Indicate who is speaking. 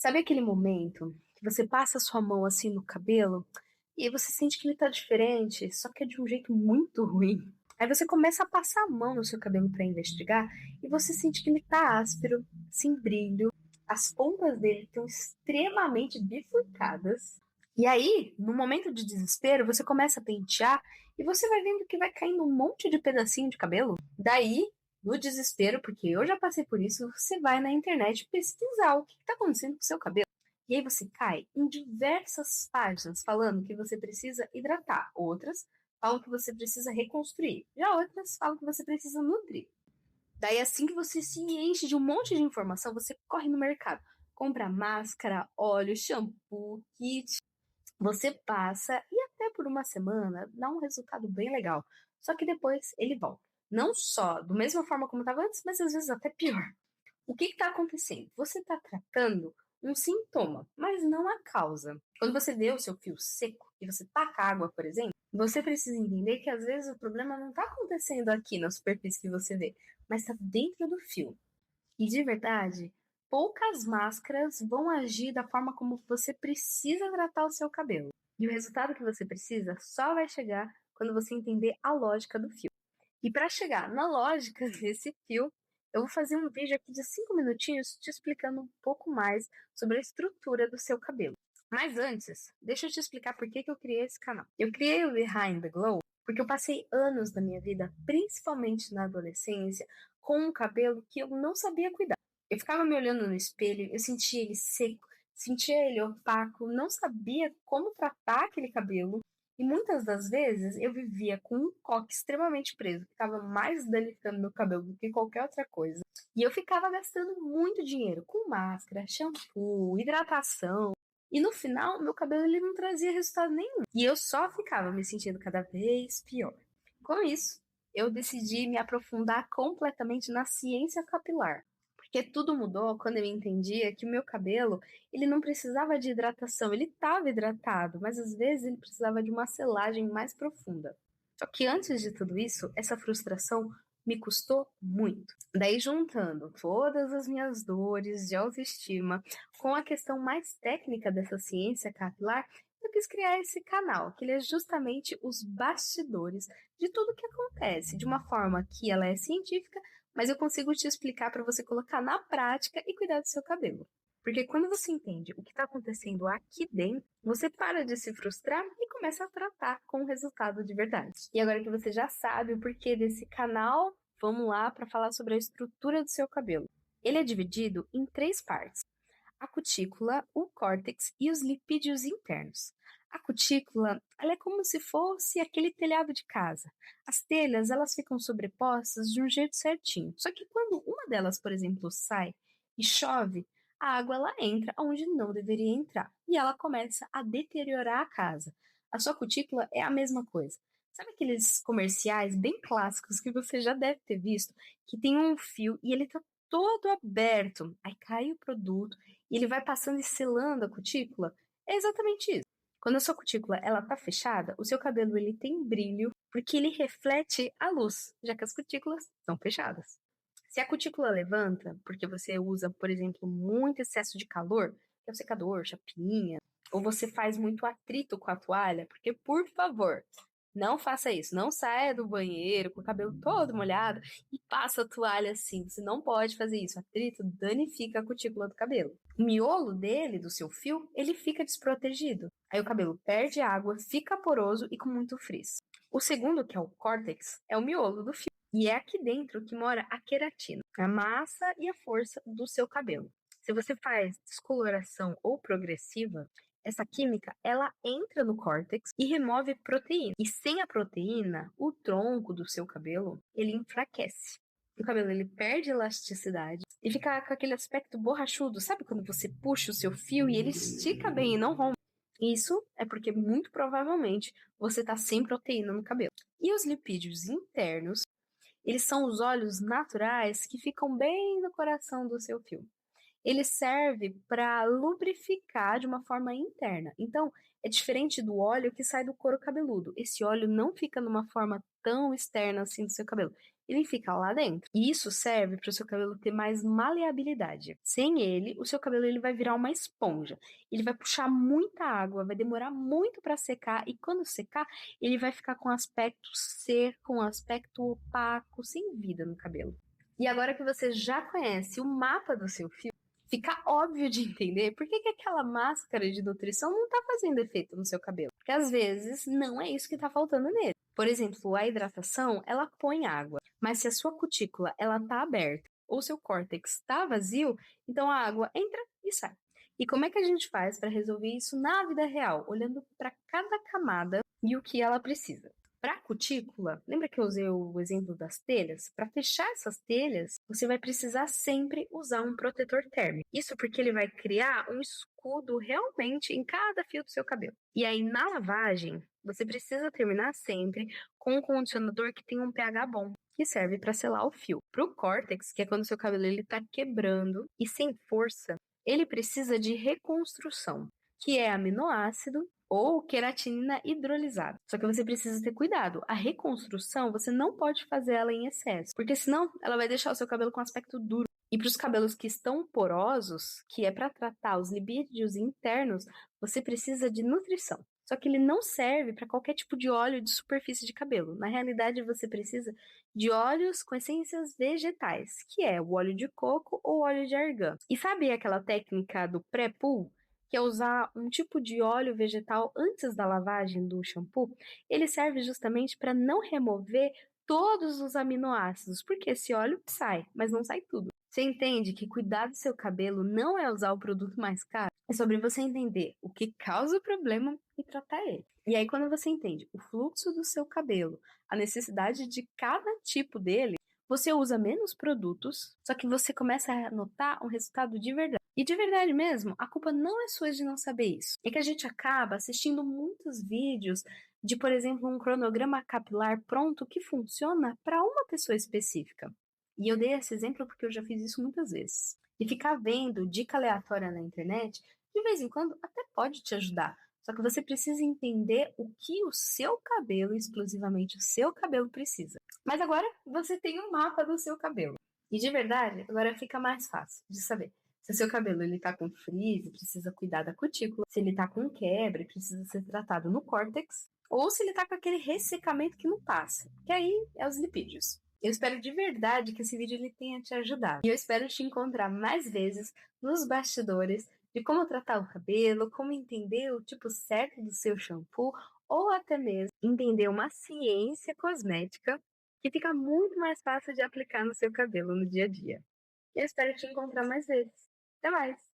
Speaker 1: Sabe aquele momento que você passa a sua mão assim no cabelo e aí você sente que ele tá diferente, só que é de um jeito muito ruim. Aí você começa a passar a mão no seu cabelo pra investigar e você sente que ele tá áspero, sem brilho, as pontas dele estão extremamente bifurcadas. E aí, no momento de desespero, você começa a pentear e você vai vendo que vai caindo um monte de pedacinho de cabelo. Daí, no desespero, porque eu já passei por isso, você vai na internet pesquisar o que está acontecendo com o seu cabelo. E aí você cai em diversas páginas falando que você precisa hidratar, outras falam que você precisa reconstruir, já outras falam que você precisa nutrir. Daí, assim que você se enche de um monte de informação, você corre no mercado, compra máscara, óleo, shampoo, kit, você passa e até por uma semana dá um resultado bem legal. Só que depois ele volta. Não só da mesma forma como estava antes, mas às vezes até pior. O que está acontecendo? Você está tratando um sintoma, mas não a causa. Quando você vê o seu fio seco e você taca água, por exemplo, você precisa entender que às vezes o problema não está acontecendo aqui na superfície que você vê, mas está dentro do fio. E de verdade, poucas máscaras vão agir da forma como você precisa tratar o seu cabelo. E o resultado que você precisa só vai chegar quando você entender a lógica do fio. E para chegar na lógica desse fio, eu vou fazer um vídeo aqui de 5 minutinhos te explicando um pouco mais sobre a estrutura do seu cabelo. Mas antes, deixa eu te explicar por que eu criei esse canal. Eu criei o Behind the Glow porque eu passei anos da minha vida, principalmente na adolescência, com um cabelo que eu não sabia cuidar. Eu ficava me olhando no espelho, eu sentia ele seco, sentia ele opaco, não sabia como tratar aquele cabelo. E muitas das vezes eu vivia com um coque extremamente preso, que estava mais danificando meu cabelo do que qualquer outra coisa. E eu ficava gastando muito dinheiro com máscara, shampoo, hidratação. E no final, meu cabelo ele não trazia resultado nenhum. E eu só ficava me sentindo cada vez pior. Com isso, eu decidi me aprofundar completamente na ciência capilar. Porque tudo mudou quando eu entendia que o meu cabelo, ele não precisava de hidratação, ele estava hidratado, mas às vezes ele precisava de uma selagem mais profunda. Só que antes de tudo isso, essa frustração me custou muito. Daí, juntando todas as minhas dores de autoestima com a questão mais técnica dessa ciência capilar, eu quis criar esse canal, que ele é justamente os bastidores de tudo que acontece, de uma forma que ela é científica, mas eu consigo te explicar para você colocar na prática e cuidar do seu cabelo. Porque quando você entende o que está acontecendo aqui dentro, você para de se frustrar e começa a tratar com o resultado de verdade. E agora que você já sabe o porquê desse canal, vamos lá para falar sobre a estrutura do seu cabelo. Ele é dividido em 3 partes: a cutícula, o córtex e os lipídios internos. A cutícula, ela é como se fosse aquele telhado de casa. As telhas, elas ficam sobrepostas de um jeito certinho. Só que quando uma delas, por exemplo, sai e chove, a água ela entra onde não deveria entrar e ela começa a deteriorar a casa. A sua cutícula é a mesma coisa. Sabe aqueles comerciais bem clássicos que você já deve ter visto, que tem um fio e ele tá todo aberto, aí cai o produto e ele vai passando e selando a cutícula? É exatamente isso. Quando a sua cutícula ela tá fechada, o seu cabelo ele tem brilho porque ele reflete a luz, já que as cutículas estão fechadas. Se a cutícula levanta, porque você usa, por exemplo, muito excesso de calor, que é o secador, chapinha, ou você faz muito atrito com a toalha, porque, por favor, não faça isso. Não saia do banheiro com o cabelo todo molhado e passa a toalha assim. Você não pode fazer isso. O atrito danifica a cutícula do cabelo. O miolo dele, do seu fio, ele fica desprotegido. Aí o cabelo perde água, fica poroso e com muito frizz. O segundo, que é o córtex, é o miolo do fio. E é aqui dentro que mora a queratina, a massa e a força do seu cabelo. Se você faz descoloração ou progressiva, essa química ela entra no córtex e remove proteína. E sem a proteína, o tronco do seu cabelo ele enfraquece. O cabelo ele perde elasticidade e fica com aquele aspecto borrachudo. Sabe quando você puxa o seu fio e ele estica bem e não rompe? Isso é porque muito provavelmente você está sem proteína no cabelo. E os lipídios internos, eles são os óleos naturais que ficam bem no coração do seu fio. Ele serve para lubrificar de uma forma interna. Então, é diferente do óleo que sai do couro cabeludo. Esse óleo não fica numa forma tão externa assim do seu cabelo. ele fica lá dentro. E isso serve para o seu cabelo ter mais maleabilidade. Sem ele, o seu cabelo ele vai virar uma esponja. Ele vai puxar muita água, vai demorar muito para secar e quando secar, ele vai ficar com aspecto seco, um aspecto opaco, sem vida no cabelo. E agora que você já conhece o mapa do seu fio, fica óbvio de entender por que aquela máscara de nutrição não está fazendo efeito no seu cabelo. Porque às vezes não é isso que está faltando nele. Por exemplo, a hidratação, ela põe água, mas se a sua cutícula ela está aberta ou seu córtex está vazio, então a água entra e sai. E como é que a gente faz para resolver isso na vida real, olhando para cada camada e o que ela precisa? Para a cutícula, lembra que eu usei o exemplo das telhas? Para fechar essas telhas, você vai precisar sempre usar um protetor térmico. Isso porque ele vai criar um escudo realmente em cada fio do seu cabelo. E aí, na lavagem, você precisa terminar sempre com um condicionador que tem um pH bom, que serve para selar o fio. Para o córtex, que é quando o seu cabelo está quebrando e sem força, ele precisa de reconstrução, que é aminoácido ou queratinina hidrolisada. Só que você precisa ter cuidado. A reconstrução, você não pode fazer ela em excesso, porque senão ela vai deixar o seu cabelo com aspecto duro. E para os cabelos que estão porosos, que é para tratar os lipídios internos, você precisa de nutrição. Só que ele não serve para qualquer tipo de óleo de superfície de cabelo. Na realidade, você precisa de óleos com essências vegetais, que é o óleo de coco ou óleo de argan. E sabe aquela técnica do pré-poo? Que é usar um tipo de óleo vegetal antes da lavagem do shampoo, ele serve justamente para não remover todos os aminoácidos, porque esse óleo sai, mas não sai tudo. Você entende que cuidar do seu cabelo não é usar o produto mais caro? É sobre você entender o que causa o problema e tratar ele. E aí, quando você entende o fluxo do seu cabelo, a necessidade de cada tipo dele, você usa menos produtos, só que você começa a notar um resultado de verdade. E de verdade mesmo, a culpa não é sua de não saber isso. É que a gente acaba assistindo muitos vídeos de, por exemplo, um cronograma capilar pronto que funciona para uma pessoa específica. E eu dei esse exemplo porque eu já fiz isso muitas vezes. E ficar vendo dica aleatória na internet, de vez em quando, até pode te ajudar. Só que você precisa entender o que o seu cabelo, exclusivamente o seu cabelo, precisa. Mas agora você tem um mapa do seu cabelo. E de verdade, agora fica mais fácil de saber. Se o seu cabelo ele tá com frizz, precisa cuidar da cutícula. Se ele tá com quebra, precisa ser tratado no córtex. Ou se ele tá com aquele ressecamento que não passa, que aí é os lipídios. Eu espero de verdade que esse vídeo ele tenha te ajudado. E eu espero te encontrar mais vezes nos bastidores de como tratar o cabelo, como entender o tipo certo do seu shampoo, ou até mesmo entender uma ciência cosmética que fica muito mais fácil de aplicar no seu cabelo no dia a dia. Eu espero te encontrar mais vezes. Até mais!